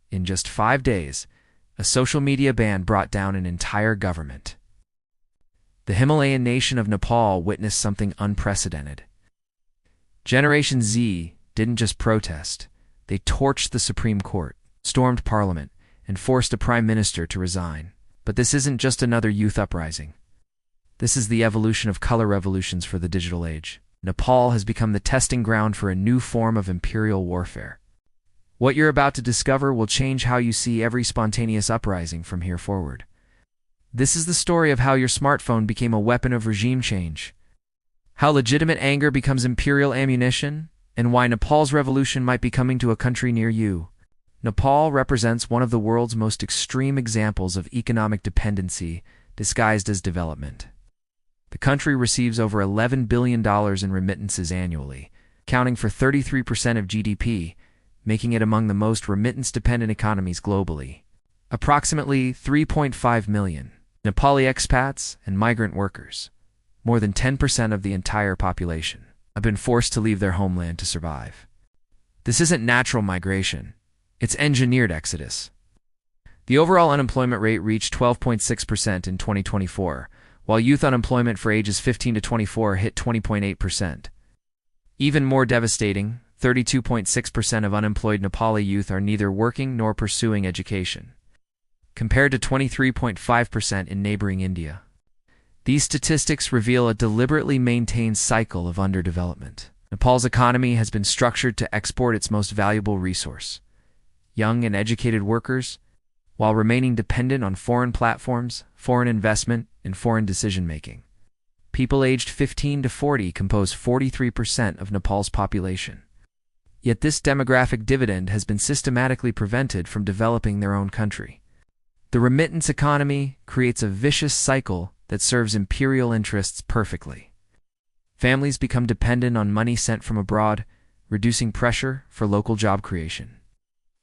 In just 5 days, a social media ban brought down an entire government. The Himalayan nation of Nepal witnessed something unprecedented. Generation Z didn't just protest, they torched the Supreme Court, stormed parliament, and forced a prime minister to resign. But this isn't just another youth uprising. This is the evolution of color revolutions for the digital age. Nepal has become the testing ground for a new form of imperial warfare. What you're about to discover will change how you see every spontaneous uprising from here forward. This is the story of how your smartphone became a weapon of regime change, how legitimate anger becomes imperial ammunition, and why Nepal's revolution might be coming to a country near you. Nepal represents one of the world's most extreme examples of economic dependency disguised as development. The country receives over $11 billion in remittances annually, accounting for 33% of GDP, making it among the most remittance-dependent economies globally. Approximately 3.5 million Nepali expats and migrant workers, more than 10% of the entire population, have been forced to leave their homeland to survive. This isn't natural migration, it's engineered exodus. The overall unemployment rate reached 12.6% in 2024, while youth unemployment for ages 15 to 24 hit 20.8%. Even more devastating, 32.6% of unemployed Nepali youth are neither working nor pursuing education, compared to 23.5% in neighboring India. These statistics reveal a deliberately maintained cycle of underdevelopment. Nepal's economy has been structured to export its most valuable resource, young and educated workers, while remaining dependent on foreign platforms, foreign investment, and foreign decision-making. People aged 15 to 40 compose 43% of Nepal's population. Yet this demographic dividend has been systematically prevented from developing their own country. The remittance economy creates a vicious cycle that serves imperial interests perfectly. Families become dependent on money sent from abroad, reducing pressure for local job creation.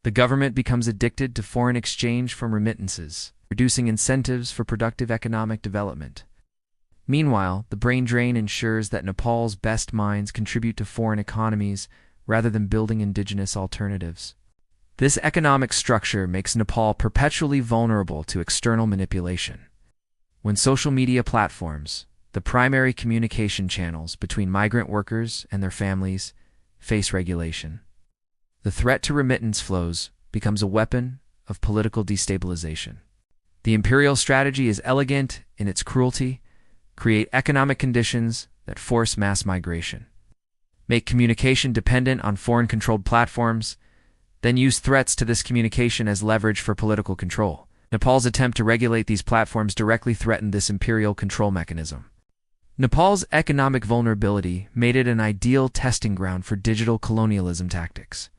The government becomes addicted to foreign exchange from remittances, reducing incentives for productive economic development. Meanwhile, the brain drain ensures that Nepal's best minds contribute to foreign economies rather than building indigenous alternatives. This economic structure makes Nepal perpetually vulnerable to external manipulation. When social media platforms, the primary communication channels between migrant workers and their families, face regulation, the threat to remittance flows becomes a weapon of political destabilization. The imperial strategy is elegant in its cruelty: create economic conditions that force mass migration, make communication dependent on foreign-controlled platforms, then use threats to this communication as leverage for political control. Nepal's attempt to regulate these platforms directly threatened this imperial control mechanism. Nepal's economic vulnerability made it an ideal testing ground for digital colonialism tactics.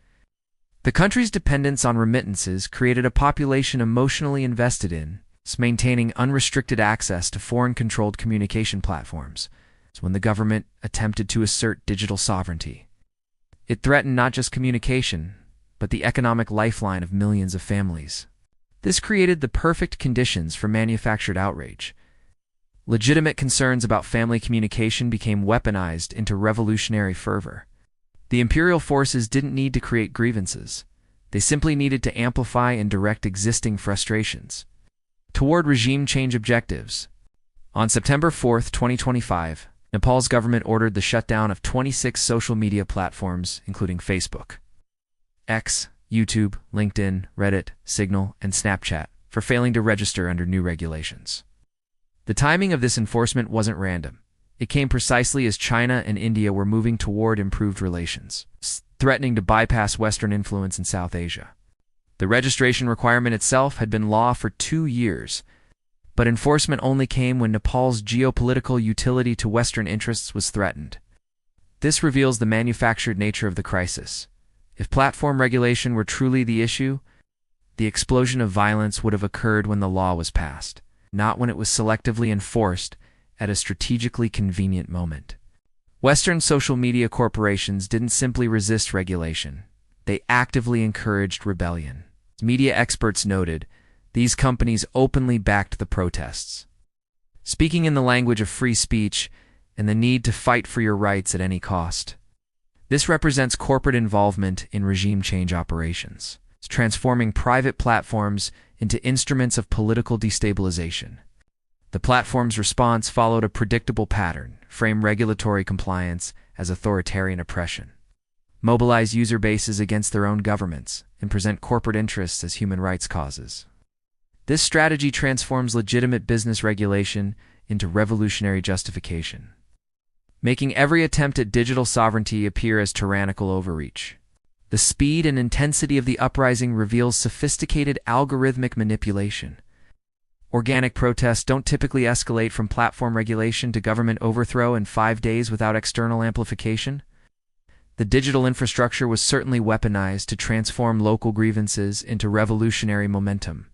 The country's dependence on remittances created a population emotionally invested in maintaining unrestricted access to foreign-controlled communication platforms. When the government attempted to assert digital sovereignty, it threatened not just communication, but the economic lifeline of millions of families. This created the perfect conditions for manufactured outrage. Legitimate concerns about family communication became weaponized into revolutionary fervor. The imperial forces didn't need to create grievances. They simply needed to amplify and direct existing frustrations toward regime change objectives. On September 4, 2025, Nepal's government ordered the shutdown of 26 social media platforms, including Facebook, X, YouTube, LinkedIn, Reddit, Signal, and Snapchat, for failing to register under new regulations. The timing of this enforcement wasn't random. It came precisely as China and India were moving toward improved relations, threatening to bypass Western influence in South Asia. The registration requirement itself had been law for 2 years, but enforcement only came when Nepal's geopolitical utility to Western interests was threatened. This reveals the manufactured nature of the crisis. If platform regulation were truly the issue, the explosion of violence would have occurred when the law was passed, not when it was selectively enforced at a strategically convenient moment. Western social media corporations didn't simply resist regulation, they actively encouraged rebellion. As media experts noted, these companies openly backed the protests, speaking in the language of free speech and the need to fight for your rights at any cost. This represents corporate involvement in regime change operations. transforming private platforms into instruments of political destabilization. The platform's response followed a predictable pattern: frame regulatory compliance as authoritarian oppression, mobilize user bases against their own governments, and present corporate interests as human rights causes. This strategy transforms legitimate business regulation into revolutionary justification, making every attempt at digital sovereignty appear as tyrannical overreach. The speed and intensity of the uprising reveals sophisticated algorithmic manipulation. Organic protests don't typically escalate from platform regulation to government overthrow in 5 days without external amplification. The digital infrastructure was certainly weaponized to transform local grievances into revolutionary momentum.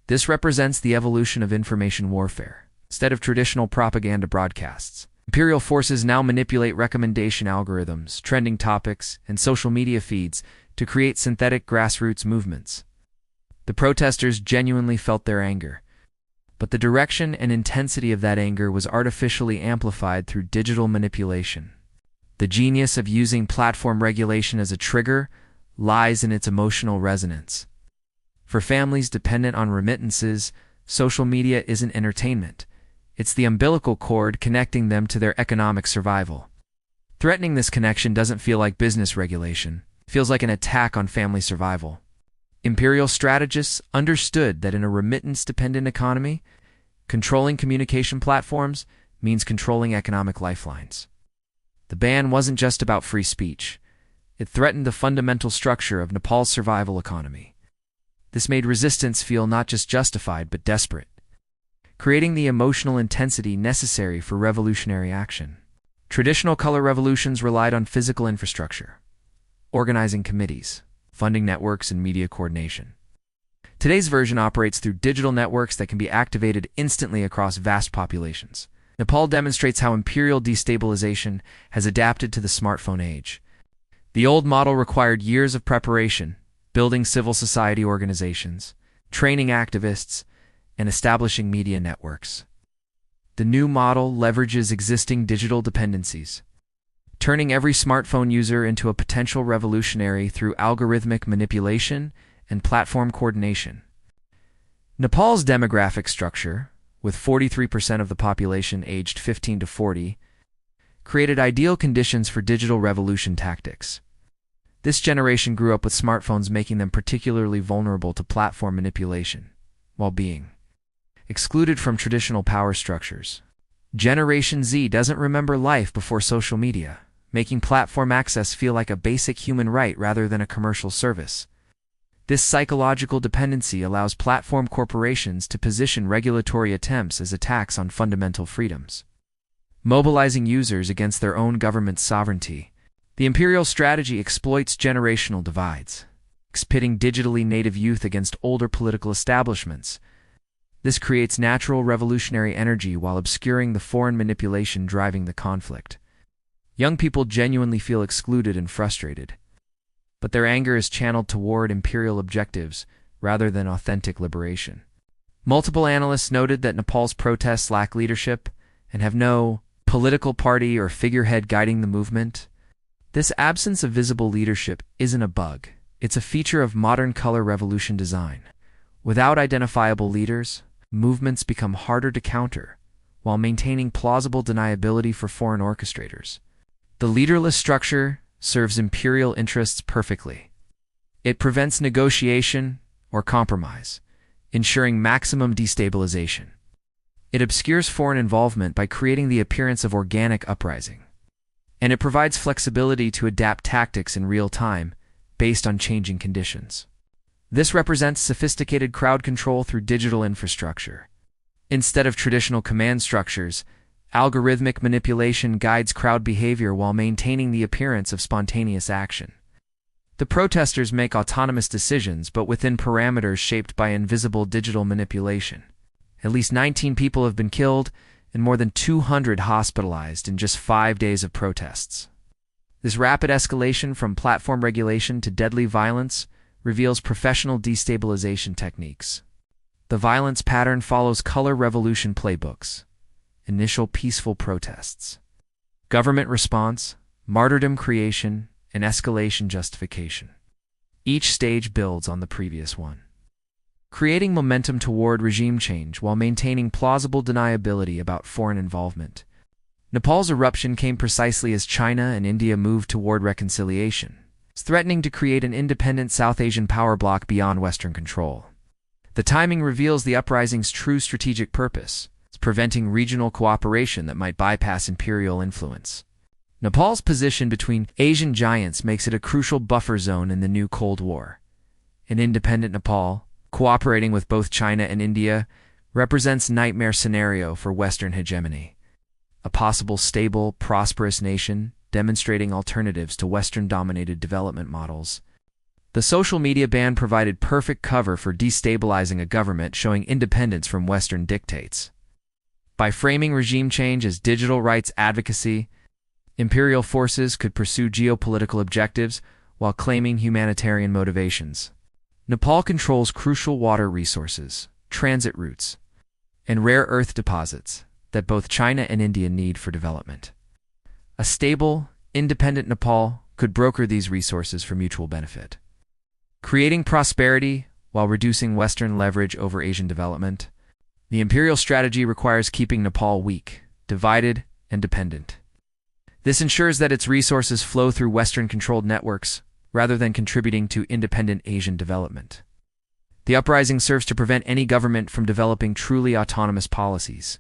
This represents the evolution of information warfare. Instead of traditional propaganda broadcasts, imperial forces now manipulate recommendation algorithms, trending topics, and social media feeds to create synthetic grassroots movements. The protesters genuinely felt their anger, but the direction and intensity of that anger was artificially amplified through digital manipulation. The genius of using platform regulation as a trigger lies in its emotional resonance. For families dependent on remittances, social media isn't entertainment. It's the umbilical cord connecting them to their economic survival. Threatening this connection doesn't feel like business regulation. It feels like an attack on family survival. Imperial strategists understood that in a remittance-dependent economy, controlling communication platforms means controlling economic lifelines. The ban wasn't just about free speech. It threatened the fundamental structure of Nepal's survival economy. This made resistance feel not just justified but desperate, creating the emotional intensity necessary for revolutionary action. Traditional color revolutions relied on physical infrastructure, organizing committees, funding networks, and media coordination. Today's version operates through digital networks that can be activated instantly across vast populations. Nepal demonstrates how imperial destabilization has adapted to the smartphone age. The old model required years of preparation, building civil society organizations, training activists, and establishing media networks. The new model leverages existing digital dependencies, turning every smartphone user into a potential revolutionary through algorithmic manipulation and platform coordination. Nepal's demographic structure, with 43% of the population aged 15 to 40, created ideal conditions for digital revolution tactics. This generation grew up with smartphones, making them particularly vulnerable to platform manipulation, while being excluded from traditional power structures. Generation Z doesn't remember life before social media, making platform access feel like a basic human right rather than a commercial service. This psychological dependency allows platform corporations to position regulatory attempts as attacks on fundamental freedoms, mobilizing users against their own government's sovereignty. The imperial strategy exploits generational divides, pitting digitally native youth against older political establishments. This creates natural revolutionary energy while obscuring the foreign manipulation driving the conflict. Young people genuinely feel excluded and frustrated, but their anger is channeled toward imperial objectives rather than authentic liberation. Multiple analysts noted that Nepal's protests lack leadership and have no political party or figurehead guiding the movement. This absence of visible leadership isn't a bug. It's a feature of modern color revolution design. Without identifiable leaders, movements become harder to counter, while maintaining plausible deniability for foreign orchestrators. The leaderless structure serves imperial interests perfectly. It prevents negotiation or compromise, ensuring maximum destabilization. It obscures foreign involvement by creating the appearance of organic uprising. And it provides flexibility to adapt tactics in real time based on changing conditions. This represents sophisticated crowd control through digital infrastructure. Instead of traditional command structures, algorithmic manipulation guides crowd behavior while maintaining the appearance of spontaneous action. The protesters make autonomous decisions, but within parameters shaped by invisible digital manipulation. At least 19 people have been killed and more than 200 hospitalized in just 5 days of protests. This rapid escalation from platform regulation to deadly violence reveals professional destabilization techniques. The violence pattern follows color revolution playbooks: initial peaceful protests, government response, martyrdom creation, and escalation justification. Each stage builds on the previous one, creating momentum toward regime change while maintaining plausible deniability about foreign involvement. Nepal's eruption came precisely as China and India moved toward reconciliation, threatening to create an independent South Asian power bloc beyond Western control. The timing reveals the uprising's true strategic purpose: preventing regional cooperation that might bypass imperial influence. Nepal's position between Asian giants makes it a crucial buffer zone in the new Cold War. An independent Nepal, cooperating with both China and India, represents a nightmare scenario for Western hegemony. A possible stable, prosperous nation, demonstrating alternatives to Western-dominated development models. The social media ban provided perfect cover for destabilizing a government showing independence from Western dictates. By framing regime change as digital rights advocacy, imperial forces could pursue geopolitical objectives while claiming humanitarian motivations. Nepal controls crucial water resources, transit routes, and rare earth deposits that both China and India need for development. A stable, independent Nepal could broker these resources for mutual benefit, creating prosperity while reducing Western leverage over Asian development. The imperial strategy requires keeping Nepal weak, divided, and dependent. This ensures that its resources flow through Western-controlled networks rather than contributing to independent Asian development. The uprising serves to prevent any government from developing truly autonomous policies.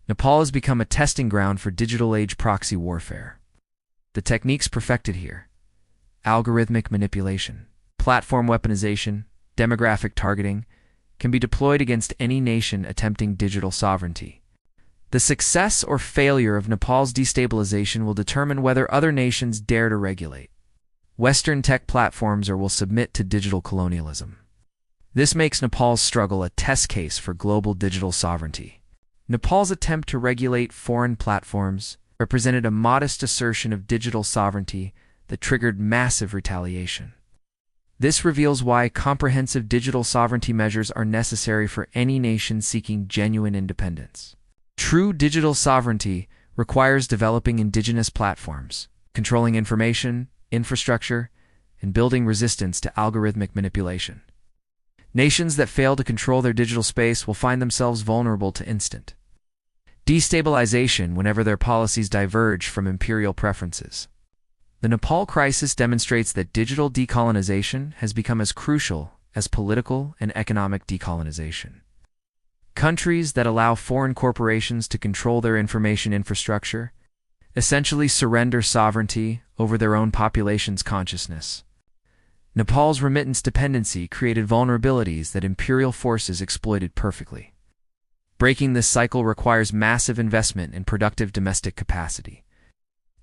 Nepal has become a testing ground for digital-age proxy warfare. The techniques perfected here: algorithmic manipulation, platform weaponization, demographic targeting, can be deployed against any nation attempting digital sovereignty. The success or failure of Nepal's destabilization will determine whether other nations dare to regulate Western tech platforms or will submit to digital colonialism. This makes Nepal's struggle a test case for global digital sovereignty. Nepal's attempt to regulate foreign platforms represented a modest assertion of digital sovereignty that triggered massive retaliation. This reveals why comprehensive digital sovereignty measures are necessary for any nation seeking genuine independence. True digital sovereignty requires developing indigenous platforms, controlling information, infrastructure, and building resistance to algorithmic manipulation. Nations that fail to control their digital space will find themselves vulnerable to instant destabilization whenever their policies diverge from imperial preferences. The Nepal crisis demonstrates that digital decolonization has become as crucial as political and economic decolonization. Countries that allow foreign corporations to control their information infrastructure essentially surrender sovereignty over their own population's consciousness. Nepal's remittance dependency created vulnerabilities that imperial forces exploited perfectly. Breaking this cycle requires massive investment in productive domestic capacity,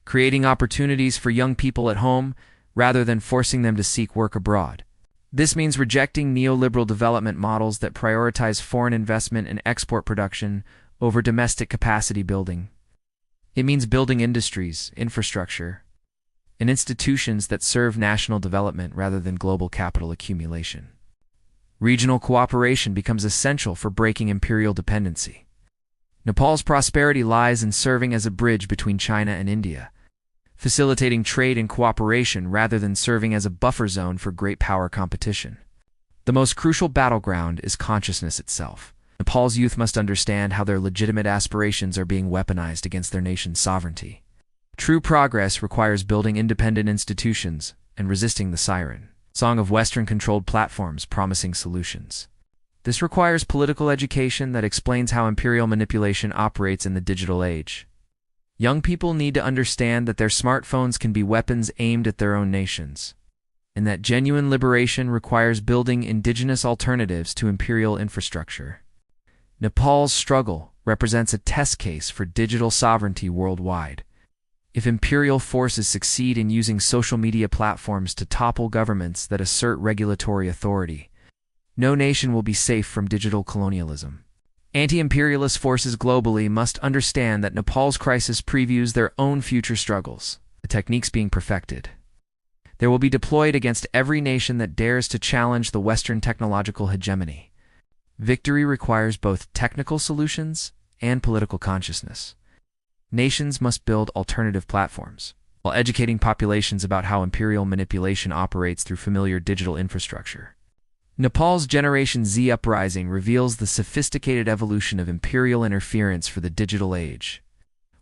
creating opportunities for young people at home rather than forcing them to seek work abroad. This means rejecting neoliberal development models that prioritize foreign investment and export production over domestic capacity building. It means building industries, infrastructure, and institutions that serve national development rather than global capital accumulation. Regional cooperation becomes essential for breaking imperial dependency. Nepal's prosperity lies in serving as a bridge between China and India, facilitating trade and cooperation rather than serving as a buffer zone for great power competition. The most crucial battleground is consciousness itself. Nepal's youth must understand how their legitimate aspirations are being weaponized against their nation's sovereignty. True progress requires building independent institutions and resisting the siren song of Western-controlled platforms promising solutions. This requires political education that explains how imperial manipulation operates in the digital age. Young people need to understand that their smartphones can be weapons aimed at their own nations, and that genuine liberation requires building indigenous alternatives to imperial infrastructure. Nepal's struggle represents a test case for digital sovereignty worldwide. If imperial forces succeed in using social media platforms to topple governments that assert regulatory authority, no nation will be safe from digital colonialism. Anti-imperialist forces globally must understand that Nepal's crisis previews their own future struggles, the techniques being perfected. They will be deployed against every nation that dares to challenge the Western technological hegemony. Victory requires both technical solutions and political consciousness. Nations must build alternative platforms, while educating populations about how imperial manipulation operates through familiar digital infrastructure. Nepal's Generation Z uprising reveals the sophisticated evolution of imperial interference for the digital age.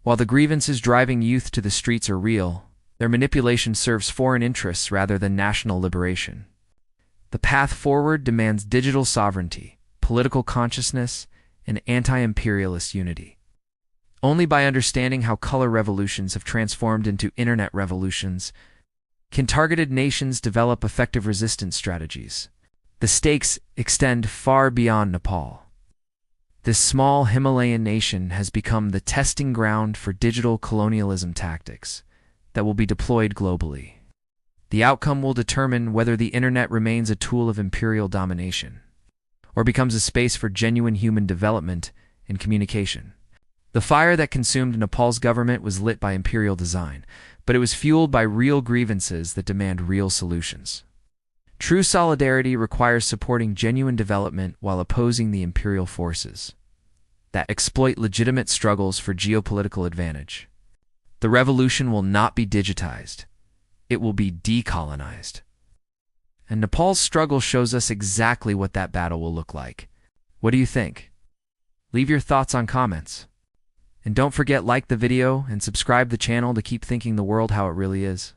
While the grievances driving youth to the streets are real, their manipulation serves foreign interests rather than national liberation. The path forward demands digital sovereignty, political consciousness, and anti-imperialist unity. Only by understanding how color revolutions have transformed into internet revolutions can targeted nations develop effective resistance strategies. The stakes extend far beyond Nepal. This small Himalayan nation has become the testing ground for digital colonialism tactics that will be deployed globally. The outcome will determine whether the internet remains a tool of imperial domination or becomes a space for genuine human development and communication. The fire that consumed Nepal's government was lit by imperial design, but it was fueled by real grievances that demand real solutions. True solidarity requires supporting genuine development while opposing the imperial forces that exploit legitimate struggles for geopolitical advantage. The revolution will not be digitized. It will be decolonized. And Nepal's struggle shows us exactly what that battle will look like. What do you think? Leave your thoughts on comments. And don't forget, like the video and subscribe the channel to keep thinking the world how it really is.